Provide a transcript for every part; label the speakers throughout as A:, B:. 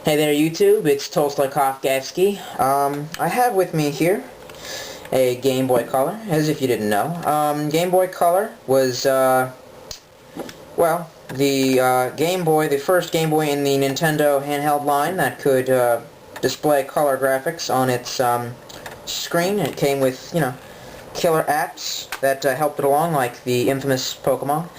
A: Hey there YouTube, it's Tolstoy Kafkaevsky. I have with me here a Game Boy Color, as if you didn't know. Game Boy Color was, the Game Boy, the first Game Boy in the Nintendo handheld line that could display color graphics on its screen. It came with, killer apps that helped it along, like the infamous Pokemon.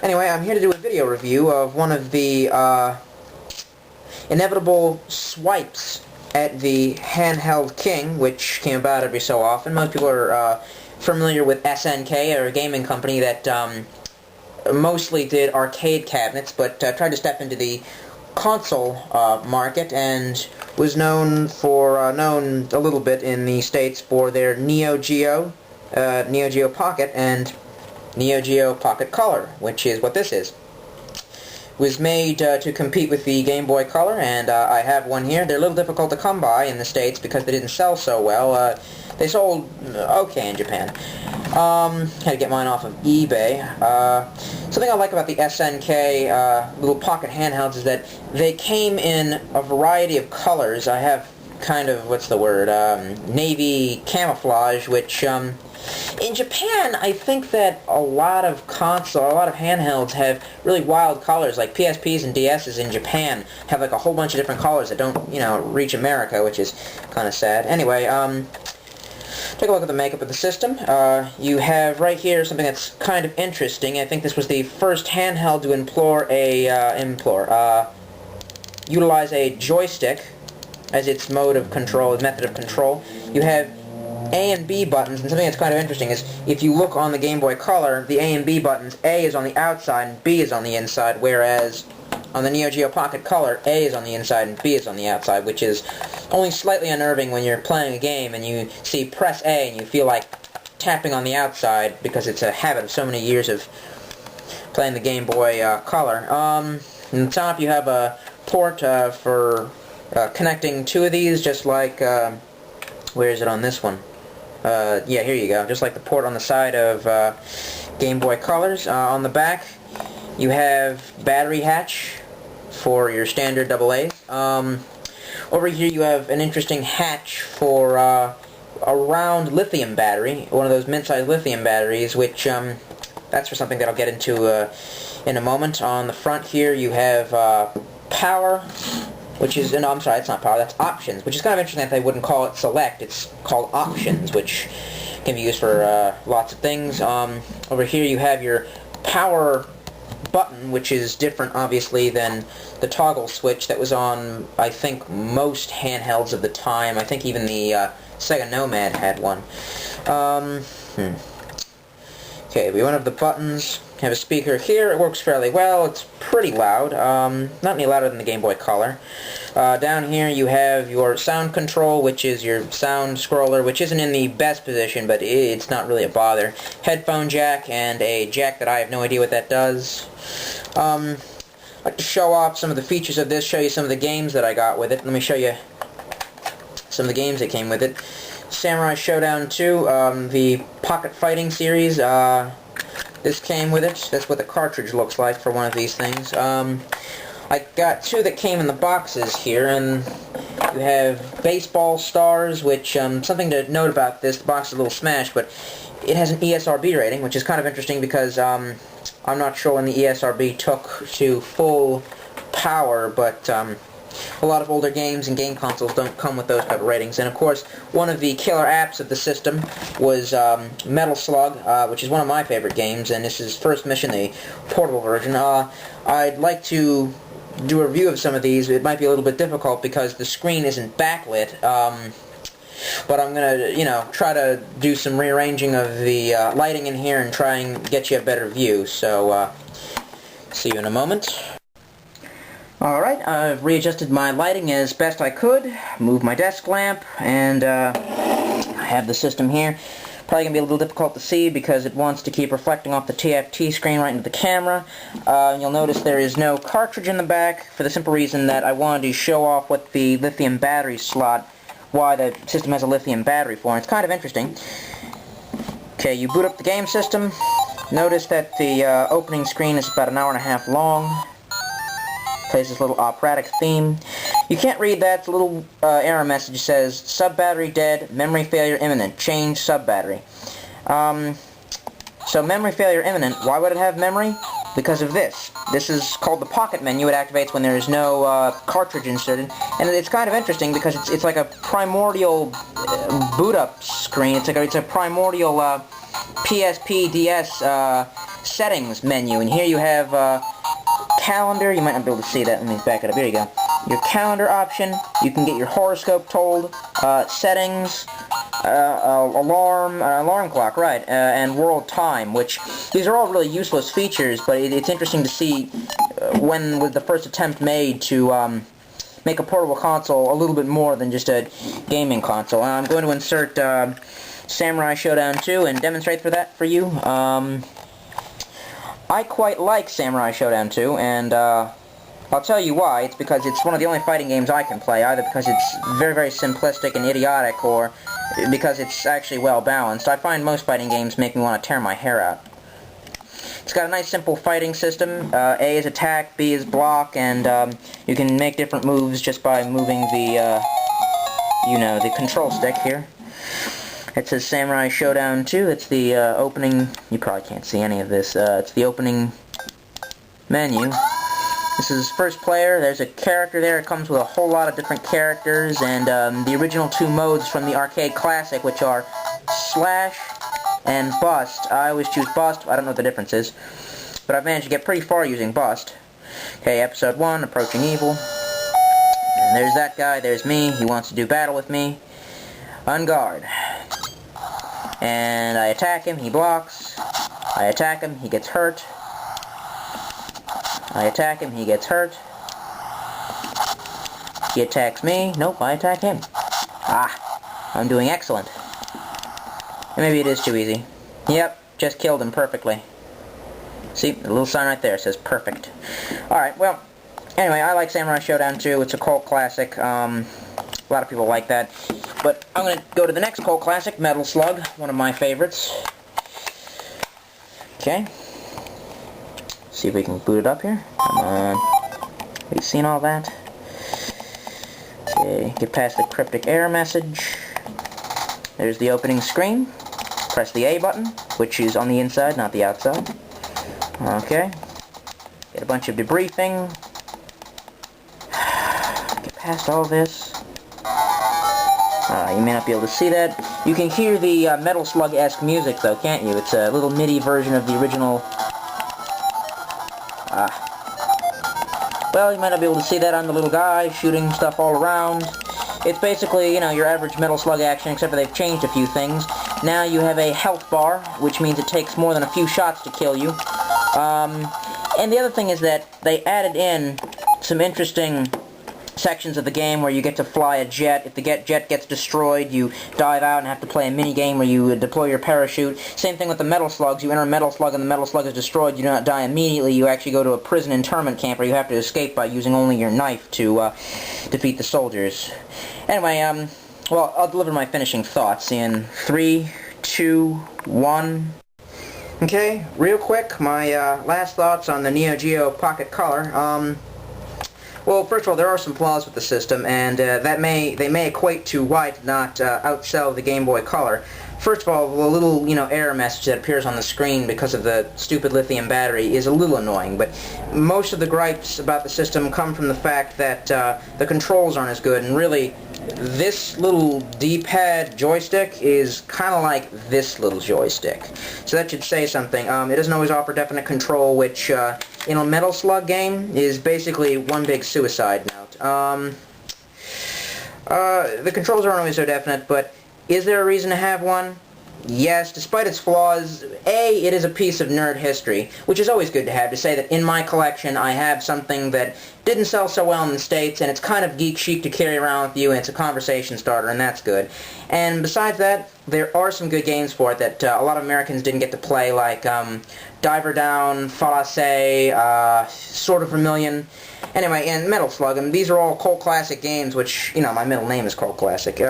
A: Anyway, I'm here to do a video review of one of the inevitable swipes at the handheld king, which came about every so often. Most people are familiar with SNK, or a gaming company that mostly did arcade cabinets, but tried to step into the console market, and was known a little bit in the States for their Neo Geo Pocket and Neo Geo Pocket Color, which is what this is. Was made to compete with the Game Boy Color, and I have one here. They're a little difficult to come by in the States because they didn't sell so well. They sold okay in Japan. Had to get mine off of eBay. Something I like about the SNK little pocket handhelds is that they came in a variety of colors. I have kind of, navy camouflage, which in Japan, I think that a lot of handhelds have really wild colors, like PSPs and DSs in Japan have like a whole bunch of different colors that don't, reach America, which is kind of sad. Anyway, take a look at the makeup of the system. You have right here something that's kind of interesting. I think this was the first handheld to utilize a joystick as its method of control. You have A and B buttons, and something that's kind of interesting is if you look on the Game Boy Color, the A and B buttons, A is on the outside and B is on the inside, whereas on the Neo Geo Pocket Color, A is on the inside and B is on the outside, which is only slightly unnerving when you're playing a game and you see press A and you feel like tapping on the outside because it's a habit of so many years of playing the Game Boy Color. On the top you have a port for connecting two of these, just like, where is it on this one? Yeah, here you go. Just like the port on the side of Game Boy Colors. On the back, you have battery hatch for your standard AA's. Over here, you have an interesting hatch for a round lithium battery, one of those mint-sized lithium batteries, which that's for something that I'll get into in a moment. On the front here, you have power. Which is, no, I'm sorry, it's not power, that's options, which is kind of interesting that they wouldn't call it select, it's called options, which can be used for lots of things. Over here you have your power button, which is different, obviously, than the toggle switch that was on, I think, most handhelds of the time. I think even the Sega Nomad had one. Okay, we went over the buttons. Have a speaker here. It works fairly well. It's pretty loud. Not any louder than the Game Boy Color. Down here you have your sound control, which is your sound scroller, which isn't in the best position, but it's not really a bother. Headphone jack, and a jack that I have no idea what that does. I'd like to show off some of the features of this, show you some of the games that I got with it. Let me show you some of the games that came with it. Samurai Showdown 2, the Pocket Fighting series, this came with it. That's what the cartridge looks like for one of these things. I got two that came in the boxes here, and you have Baseball Stars, which, something to note about this, the box is a little smashed, but it has an ESRB rating, which is kind of interesting because I'm not sure when the ESRB took to full power, but a lot of older games and game consoles don't come with those type of ratings. And of course, one of the killer apps of the system was Metal Slug, which is one of my favorite games, and this is First Mission, the portable version. I'd like to do a review of some of these. It might be a little bit difficult because the screen isn't backlit, but I'm gonna, try to do some rearranging of the lighting in here and try and get you a better view. So, see you in a moment. Alright, I've readjusted my lighting as best I could, moved my desk lamp, and I have the system here. Probably going to be a little difficult to see because it wants to keep reflecting off the TFT screen right into the camera. You'll notice there is no cartridge in the back for the simple reason that I wanted to show off what the lithium battery slot, why the system has a lithium battery for, and it's kind of interesting. Okay, you boot up the game system. Notice that the opening screen is about an hour and a half long. Plays this little operatic theme. You can't read that. The little error message says, sub-battery dead, memory failure imminent, change sub-battery. So memory failure imminent, why would it have memory? Because of this. This is called the pocket menu. It activates when there is no cartridge inserted. And it's kind of interesting because it's like a primordial boot up screen. It's a primordial PSP DS settings menu. And here you have calendar. You might not be able to see that. Let me back it up. Here you go. Your calendar option. You can get your horoscope told. Settings. Alarm clock, right, and world time, which these are all really useless features, but it's interesting to see when was the first attempt made to make a portable console a little bit more than just a gaming console. I'm going to insert Samurai Shodown 2 and demonstrate for you. I quite like Samurai Shodown 2, and I'll tell you why. It's because it's one of the only fighting games I can play, either because it's very, very simplistic and idiotic, or because it's actually well balanced. I find most fighting games make me want to tear my hair out. It's got a nice simple fighting system. A is attack, B is block, and you can make different moves just by moving the, the control stick here. It says Samurai Shodown 2. It's the opening. You probably can't see any of this. It's the opening menu. This is first player. There's a character there. It comes with a whole lot of different characters, and the original two modes from the arcade classic, which are Slash and Bust. I always choose Bust. I don't know what the difference is, but I've managed to get pretty far using Bust. Okay, episode 1, Approaching Evil. And there's that guy. There's me. He wants to do battle with me. On guard. And I attack him. He blocks. I attack him. He gets hurt. I attack him, he gets hurt. He attacks me. Nope, I attack him. Ah, I'm doing excellent. And maybe it is too easy. Yep, just killed him perfectly. See, the little sign right there says perfect. Alright, well, anyway, I like Samurai Shodown 2. It's a cult classic. A lot of people like that. But I'm going to go to the next cult classic, Metal Slug, one of my favorites. Okay. See if we can boot it up here. Come on. Have you seen all that? Okay, get past the cryptic error message. There's the opening screen. Press the A button, which is on the inside, not the outside. Okay. Get a bunch of debriefing. Get past all this. You may not be able to see that. You can hear the Metal Slug-esque music, though, can't you? It's a little MIDI version of the original. Well, you might not be able to see that. I'm the little guy shooting stuff all around. It's basically, your average Metal Slug action, except for they've changed a few things. Now you have a health bar, which means it takes more than a few shots to kill you. And the other thing is that they added in some interesting sections of the game where you get to fly a jet. If the jet gets destroyed, you dive out and have to play a mini-game where you deploy your parachute. Same thing with the Metal Slugs. You enter a Metal Slug and the Metal Slug is destroyed. You do not die immediately. You actually go to a prison internment camp where you have to escape by using only your knife to defeat the soldiers. Anyway, well, I'll deliver my finishing thoughts in 3, 2, 1... Okay, real quick, my last thoughts on the Neo Geo Pocket Color. Well, first of all, there are some flaws with the system, and they may equate to why it did not outsell the Game Boy Color. First of all, the little, error message that appears on the screen because of the stupid lithium battery is a little annoying, but most of the gripes about the system come from the fact that the controls aren't as good, and really, this little D-pad joystick is kind of like this little joystick. So that should say something. It doesn't always offer definite control, which in a Metal Slug game is basically one big suicide note. The controls aren't always so definite, but is there a reason to have one? Yes, despite its flaws, A, it is a piece of nerd history, which is always good to have, to say that in my collection I have something that didn't sell so well in the States, and it's kind of geek chic to carry around with you, and it's a conversation starter, and that's good. And besides that, there are some good games for it that a lot of Americans didn't get to play, like Diver Down, Fallace, Sword of Vermilion. Anyway, and Metal Slug, and these are all cult classic games, which, my middle name is Cult Classic.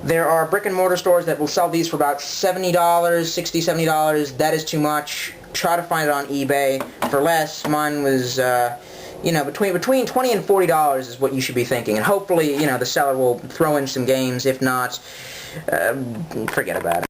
A: There are brick-and-mortar stores that will sell these for about $70, $60, $70. That is too much. Try to find it on eBay for less. Mine was you know, between $20 and $40 is what you should be thinking, and hopefully, you know, the seller will throw in some games. If not, forget about it.